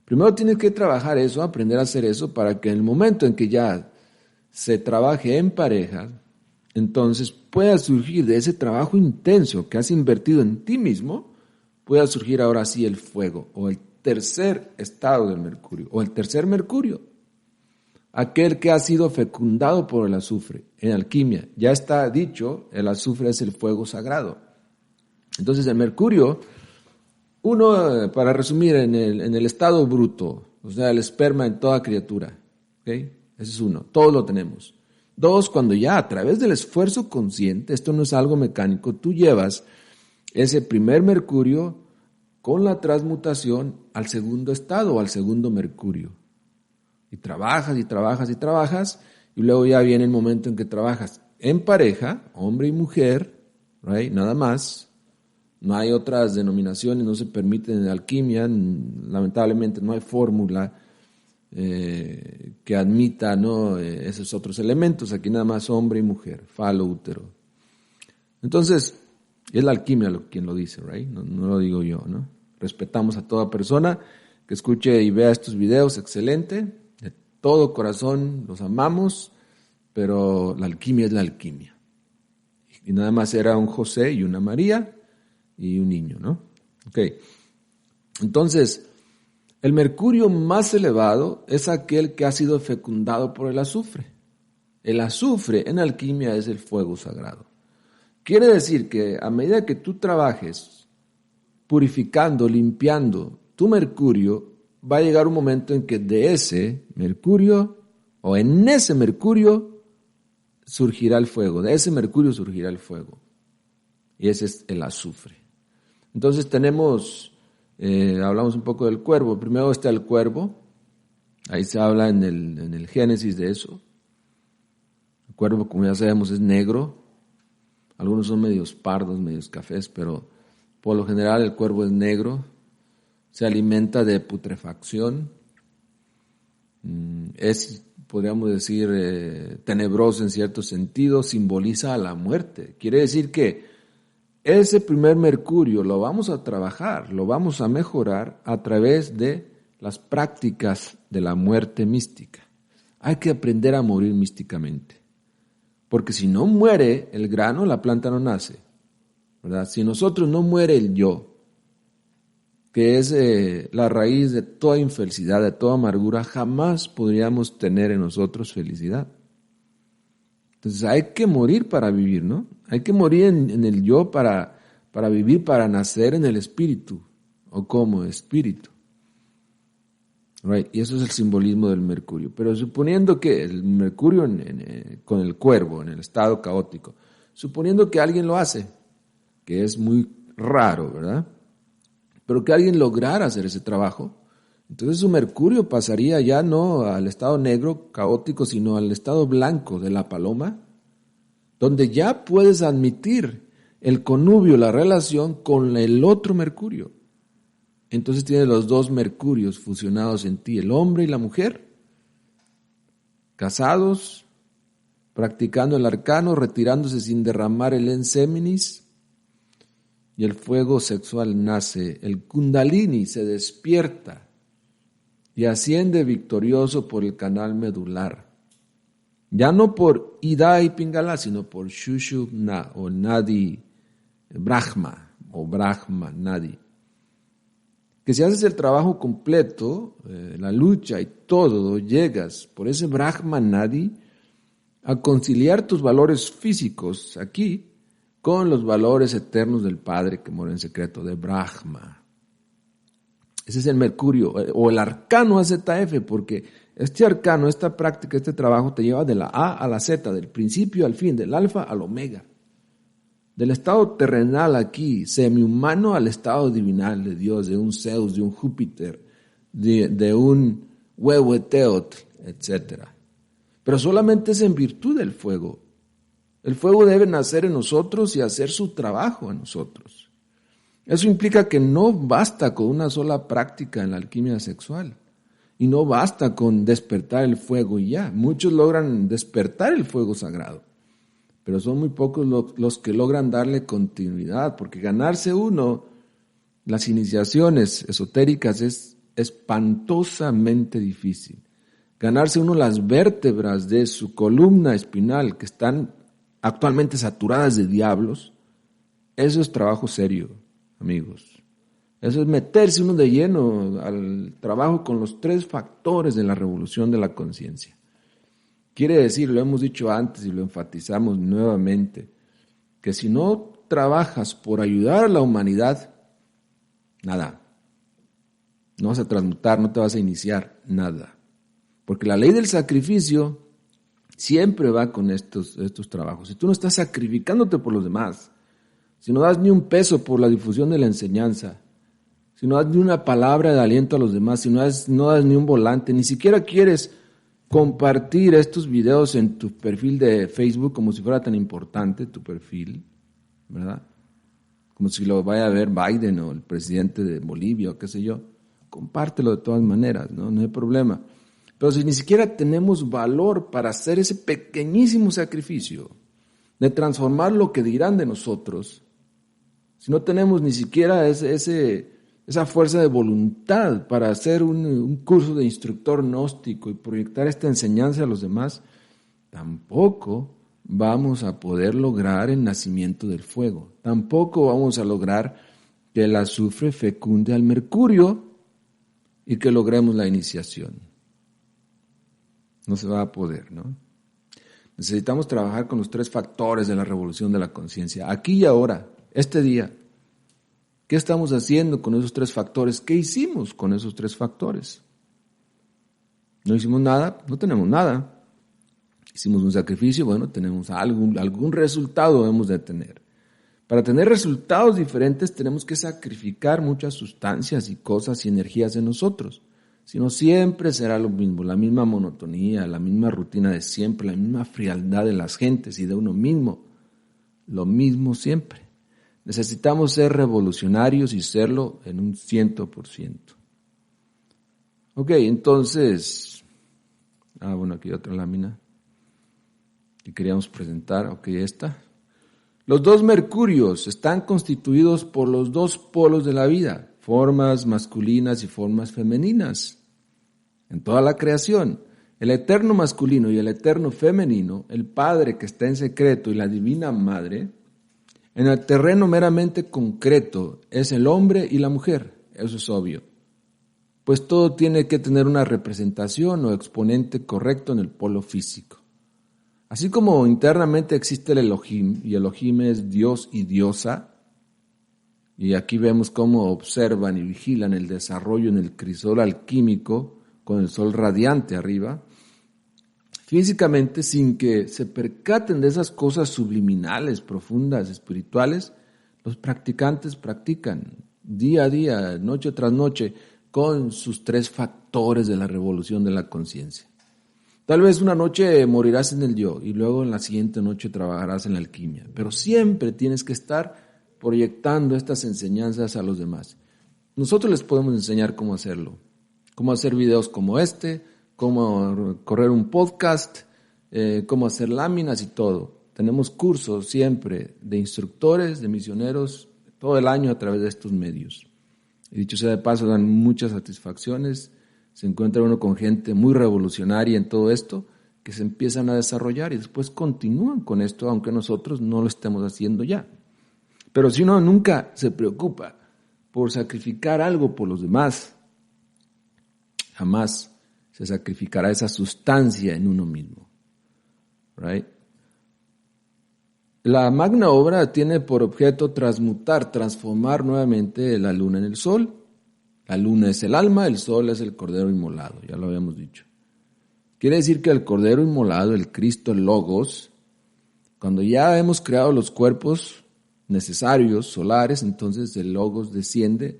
Primero tienes que trabajar eso, aprender a hacer eso, para que en el momento en que ya se trabaje en pareja, entonces pueda surgir de ese trabajo intenso que has invertido en ti mismo, pueda surgir ahora sí el fuego, o el tercer estado del mercurio, o el tercer mercurio, aquel que ha sido fecundado por el azufre. En alquimia ya está dicho, el azufre es el fuego sagrado. Entonces el mercurio, uno, para resumir, en el estado bruto, o sea, el esperma en toda criatura, ¿okay? Ese es uno, todos lo tenemos. Dos, cuando ya a través del esfuerzo consciente, esto no es algo mecánico, tú llevas ese primer mercurio con la transmutación al segundo estado, al segundo mercurio. Y trabajas y trabajas y trabajas, y luego ya viene el momento en que trabajas en pareja, hombre y mujer, right? Nada más. No hay otras denominaciones, no se permiten en alquimia, lamentablemente no hay fórmula que admita, ¿no?, esos otros elementos. Aquí nada más hombre y mujer, falo, útero. Entonces, es la alquimia quien lo dice, right? No lo digo yo, ¿no? Respetamos a toda persona que escuche y vea estos videos, excelente. De todo corazón los amamos, pero la alquimia es la alquimia. Y nada más era un José y una María y un niño, ¿no? Ok. Entonces, el mercurio más elevado es aquel que ha sido fecundado por el azufre. El azufre en alquimia es el fuego sagrado. Quiere decir que a medida que tú trabajes purificando, limpiando tu mercurio, va a llegar un momento en que de ese mercurio, o en ese mercurio, surgirá el fuego. De ese mercurio surgirá el fuego. Y ese es el azufre. Entonces hablamos un poco del cuervo. Primero está el cuervo. Ahí se habla en el Génesis de eso. El cuervo, como ya sabemos, es negro. Algunos son medios pardos, medios cafés, pero por lo general el cuervo es negro. Se alimenta de putrefacción. Es, podríamos decir, tenebroso en cierto sentido. Simboliza a la muerte. Quiere decir que ese primer mercurio lo vamos a trabajar, lo vamos a mejorar a través de las prácticas de la muerte mística. Hay que aprender a morir místicamente. Porque si no muere el grano, la planta no nace, ¿verdad? Si nosotros no muere el yo, que es la raíz de toda infelicidad, de toda amargura, jamás podríamos tener en nosotros felicidad. Entonces hay que morir para vivir, ¿no? Hay que morir en el yo para vivir, para nacer en el espíritu, o como espíritu. Right. Y eso es el simbolismo del mercurio. Pero suponiendo que el mercurio con el cuervo, en el estado caótico, suponiendo que alguien lo hace, que es muy raro, ¿verdad? Pero que alguien lograra hacer ese trabajo, entonces su mercurio pasaría ya no al estado negro, caótico, sino al estado blanco de la paloma, donde ya puedes admitir el connubio, la relación con el otro mercurio. Entonces tienes los dos mercurios fusionados en ti, el hombre y la mujer, casados, practicando el arcano, retirándose sin derramar el enseminis, y el fuego sexual nace, el kundalini se despierta y asciende victorioso por el canal medular. Ya no por Ida y Pingala, sino por Shushubna o Nadi Brahma o Brahma Nadi. Que si haces el trabajo completo, la lucha y todo, llegas por ese Brahma Nadi a conciliar tus valores físicos aquí con los valores eternos del Padre que mora en secreto, de Brahma. Ese es el mercurio, o el arcano AZF, porque este arcano, esta práctica, este trabajo te lleva de la A a la Z, del principio al fin, del alfa al omega. Del estado terrenal aquí, semihumano, al estado divinal de Dios, de un Zeus, de un Júpiter, de un Huehueteotl, etc. Pero solamente es en virtud del fuego. El fuego debe nacer en nosotros y hacer su trabajo en nosotros. Eso implica que no basta con una sola práctica en la alquimia sexual. Y no basta con despertar el fuego y ya. Muchos logran despertar el fuego sagrado. Pero son muy pocos los que logran darle continuidad, porque ganarse uno las iniciaciones esotéricas es espantosamente difícil. Ganarse uno las vértebras de su columna espinal, que están actualmente saturadas de diablos, eso es trabajo serio, amigos. Eso es meterse uno de lleno al trabajo con los 3 factores de la revolución de la conciencia. Quiere decir, lo hemos dicho antes y lo enfatizamos nuevamente, que si no trabajas por ayudar a la humanidad, nada. No vas a transmutar, no te vas a iniciar, nada. Porque la ley del sacrificio siempre va con estos trabajos. Si tú no estás sacrificándote por los demás, si no das ni un peso por la difusión de la enseñanza, si no das ni una palabra de aliento a los demás, si no das ni un volante, ni siquiera quieres compartir estos videos en tu perfil de Facebook como si fuera tan importante tu perfil, ¿verdad? Como si lo vaya a ver Biden o el presidente de Bolivia o qué sé yo. Compártelo de todas maneras, ¿no? No hay problema. Pero si ni siquiera tenemos valor para hacer ese pequeñísimo sacrificio de transformar lo que dirán de nosotros, si no tenemos ni siquiera esa fuerza de voluntad para hacer un curso de instructor gnóstico y proyectar esta enseñanza a los demás, tampoco vamos a poder lograr el nacimiento del fuego. Tampoco vamos a lograr que el azufre fecunde al mercurio y que logremos la iniciación. No se va a poder, ¿no? Necesitamos trabajar con los 3 factores de la revolución de la conciencia, aquí y ahora, este día. ¿Qué estamos haciendo con esos 3 factores? ¿Qué hicimos con esos 3 factores? No hicimos nada, no tenemos nada. Hicimos un sacrificio, bueno, tenemos algún resultado debemos de tener. Para tener resultados diferentes tenemos que sacrificar muchas sustancias y cosas y energías en nosotros. sino siempre será lo mismo, la misma monotonía, la misma rutina de siempre, la misma frialdad de las gentes y de uno mismo, lo mismo siempre. Necesitamos ser revolucionarios y serlo en un 100%. Ok, entonces, bueno, aquí hay otra lámina que queríamos presentar, ok, esta. Los dos mercurios están constituidos por los dos polos de la vida, formas masculinas y formas femeninas. En toda la creación, el eterno masculino y el eterno femenino, el Padre que está en secreto y la Divina Madre, en el terreno meramente concreto es el hombre y la mujer, eso es obvio. Pues todo tiene que tener una representación o exponente correcto en el polo físico. Así como internamente existe el Elohim, y Elohim es Dios y diosa, y aquí vemos cómo observan y vigilan el desarrollo en el crisol alquímico con el sol radiante arriba, físicamente sin que se percaten de esas cosas subliminales, profundas, espirituales, los practicantes practican día a día, noche tras noche, con sus 3 factores de la revolución de la conciencia. Tal vez una noche morirás en el yo y luego en la siguiente noche trabajarás en la alquimia, pero siempre tienes que estar proyectando estas enseñanzas a los demás. Nosotros les podemos enseñar cómo hacerlo, cómo hacer videos como este, cómo correr un podcast, cómo hacer láminas y todo. Tenemos cursos siempre de instructores, de misioneros, todo el año a través de estos medios. Y dicho sea de paso, dan muchas satisfacciones. Se encuentra uno con gente muy revolucionaria en todo esto, que se empiezan a desarrollar y después continúan con esto, aunque nosotros no lo estemos haciendo ya. Pero si uno nunca se preocupa por sacrificar algo por los demás, jamás se sacrificará esa sustancia en uno mismo. Right? La magna obra tiene por objeto transmutar, transformar nuevamente la luna en el sol. La luna es el alma, el sol es el cordero inmolado, ya lo habíamos dicho. Quiere decir que el cordero inmolado, el Cristo, el Logos, cuando ya hemos creado los cuerpos necesarios, solares, entonces el Logos desciende,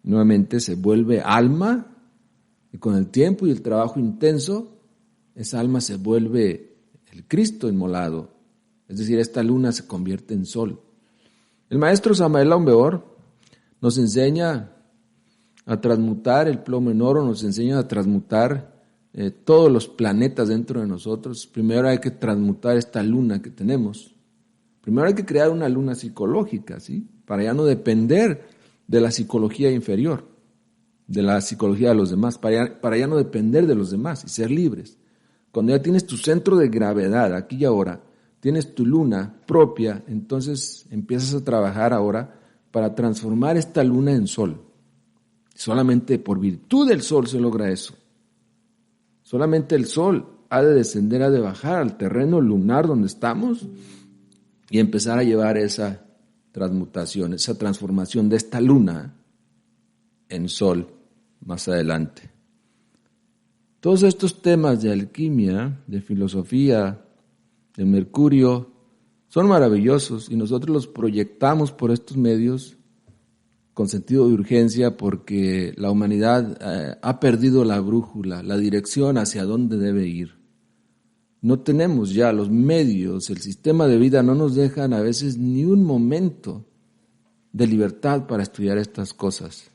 nuevamente se vuelve alma, y con el tiempo y el trabajo intenso, esa alma se vuelve el Cristo inmolado, es decir, esta luna se convierte en sol. El maestro Samael Aun Weor nos enseña a transmutar el plomo en oro, nos enseña a transmutar todos los planetas dentro de nosotros. Primero hay que transmutar esta luna que tenemos. Primero hay que crear una luna psicológica, ¿sí? Para ya no depender de la psicología inferior, de la psicología de los demás, para ya no depender de los demás y ser libres. Cuando ya tienes tu centro de gravedad, aquí y ahora, tienes tu luna propia, entonces empiezas a trabajar ahora para transformar esta luna en sol. Solamente por virtud del sol se logra eso. Solamente el sol ha de descender, ha de bajar al terreno lunar donde estamos y empezar a llevar esa transmutación, esa transformación de esta luna en sol más adelante. Todos estos temas de alquimia, de filosofía, de Mercurio, son maravillosos y nosotros los proyectamos por estos medios con sentido de urgencia porque la humanidad ha perdido la brújula, la dirección hacia dónde debe ir. No tenemos ya los medios, el sistema de vida no nos dejan a veces ni un momento de libertad para estudiar estas cosas.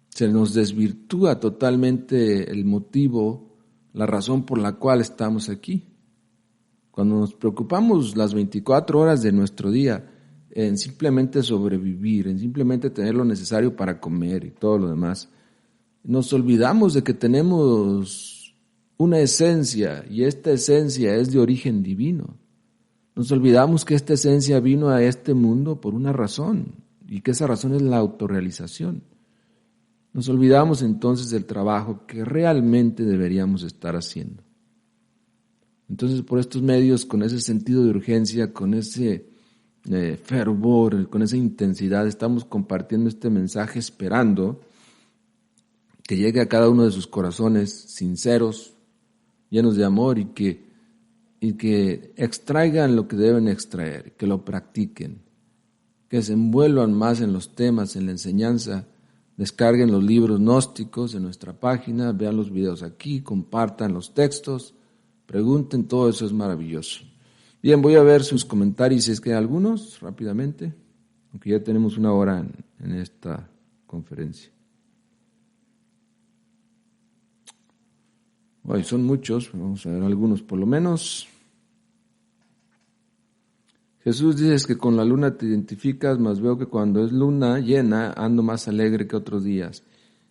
Se nos desvirtúa totalmente el motivo, la razón por la cual estamos aquí. Cuando nos preocupamos las 24 horas de nuestro día en simplemente sobrevivir, en simplemente tener lo necesario para comer y todo lo demás, nos olvidamos de que tenemos una esencia y esta esencia es de origen divino. Nos olvidamos que esta esencia vino a este mundo por una razón y que esa razón es la autorrealización. Nos olvidamos entonces del trabajo que realmente deberíamos estar haciendo. Entonces, por estos medios, con ese sentido de urgencia, con ese fervor, con esa intensidad, estamos compartiendo este mensaje esperando que llegue a cada uno de sus corazones sinceros, llenos de amor y que extraigan lo que deben extraer, que lo practiquen, que se envuelvan más en los temas, en la enseñanza, Descarguen los libros gnósticos en nuestra página, vean los videos aquí, compartan los textos, pregunten, todo eso es maravilloso. Bien, voy a ver sus comentarios, si es que hay algunos, rápidamente, aunque ya tenemos 1 hora en esta conferencia. Hoy son muchos, vamos a ver algunos por lo menos. Jesús dice que con la luna te identificas, mas veo que cuando es luna llena ando más alegre que otros días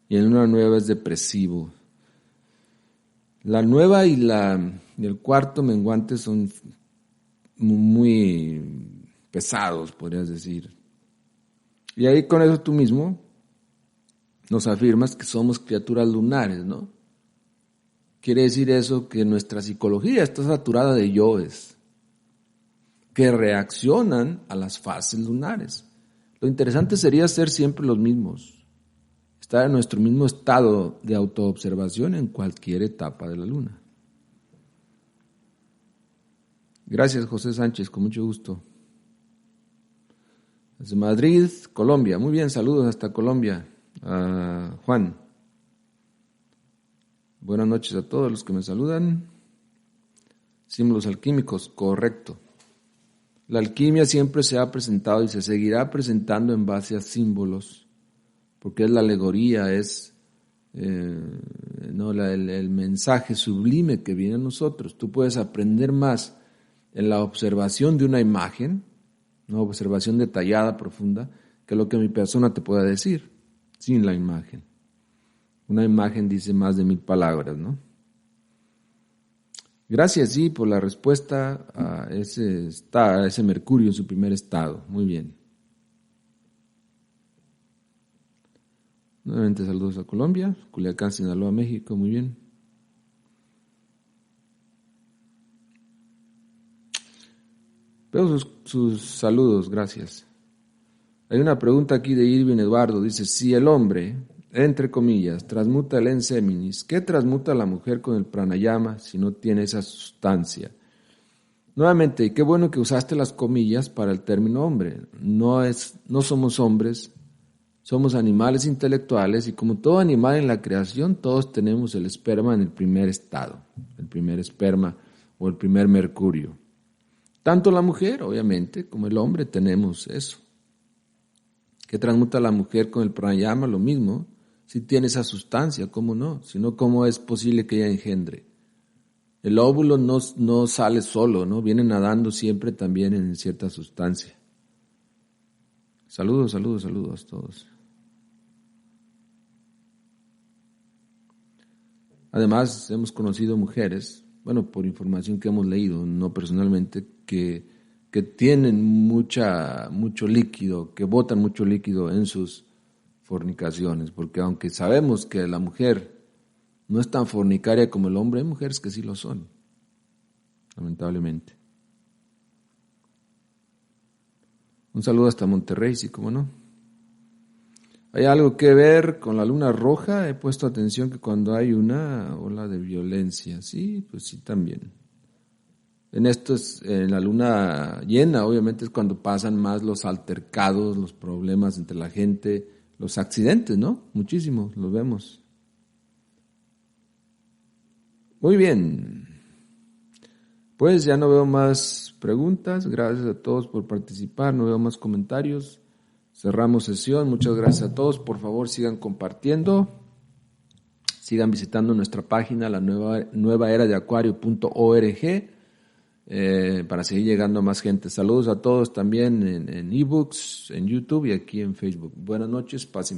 y en luna nueva es depresivo. La nueva y el cuarto menguante son muy pesados, podrías decir. Y ahí con eso tú mismo nos afirmas que somos criaturas lunares, ¿no? Quiere decir eso que nuestra psicología está saturada de yoes que reaccionan a las fases lunares. Lo interesante sería ser siempre los mismos, estar en nuestro mismo estado de autoobservación en cualquier etapa de la luna. Gracias, José Sánchez, con mucho gusto. Desde Madrid, Colombia. Muy bien, saludos hasta Colombia. Juan. Buenas noches a todos los que me saludan. Símbolos alquímicos, correcto. La alquimia siempre se ha presentado y se seguirá presentando en base a símbolos, porque es la alegoría, es el mensaje sublime que viene a nosotros. Tú puedes aprender más en la observación de una imagen, una observación detallada, profunda, que lo que mi persona te pueda decir, sin la imagen. Una imagen dice más de 1000 palabras, ¿no? Gracias, sí, por la respuesta a ese Mercurio en su primer estado. Muy bien. Nuevamente saludos a Colombia, Culiacán, Sinaloa, México. Muy bien. Veo sus saludos, gracias. Hay una pregunta aquí de Irving Eduardo. Dice, si el hombre, entre comillas, transmuta el enseminis, ¿qué transmuta la mujer con el pranayama si no tiene esa sustancia? Nuevamente, qué bueno que usaste las comillas para el término hombre. No somos hombres, somos animales intelectuales y como todo animal en la creación, todos tenemos el esperma en el primer estado, el primer esperma o el primer mercurio. Tanto la mujer, obviamente, como el hombre tenemos eso. ¿Qué transmuta la mujer con el pranayama? Lo mismo. Si tiene esa sustancia, ¿cómo no? Si no, ¿cómo es posible que ella engendre? El óvulo no sale solo, ¿no? Viene nadando siempre también en cierta sustancia. Saludos a todos. Además, hemos conocido mujeres, bueno, por información que hemos leído, no personalmente, que tienen mucho líquido, que botan mucho líquido en sus fornicaciones, porque aunque sabemos que la mujer no es tan fornicaria como el hombre, hay mujeres que sí lo son, lamentablemente. Un saludo hasta Monterrey, sí, cómo no. ¿Hay algo que ver con la luna roja? He puesto atención que cuando hay una ola de violencia, sí, pues sí también. En la luna llena, obviamente es cuando pasan más los altercados, los problemas entre la gente, los accidentes, ¿no? Muchísimos, los vemos. Muy bien. Pues ya no veo más preguntas. Gracias a todos por participar. No veo más comentarios. Cerramos sesión. Muchas gracias a todos. Por favor, sigan compartiendo. Sigan visitando nuestra página, la nueva era de acuario.org. Para seguir llegando a más gente. Saludos a todos también en ebooks, en YouTube y aquí en Facebook. Buenas noches, paz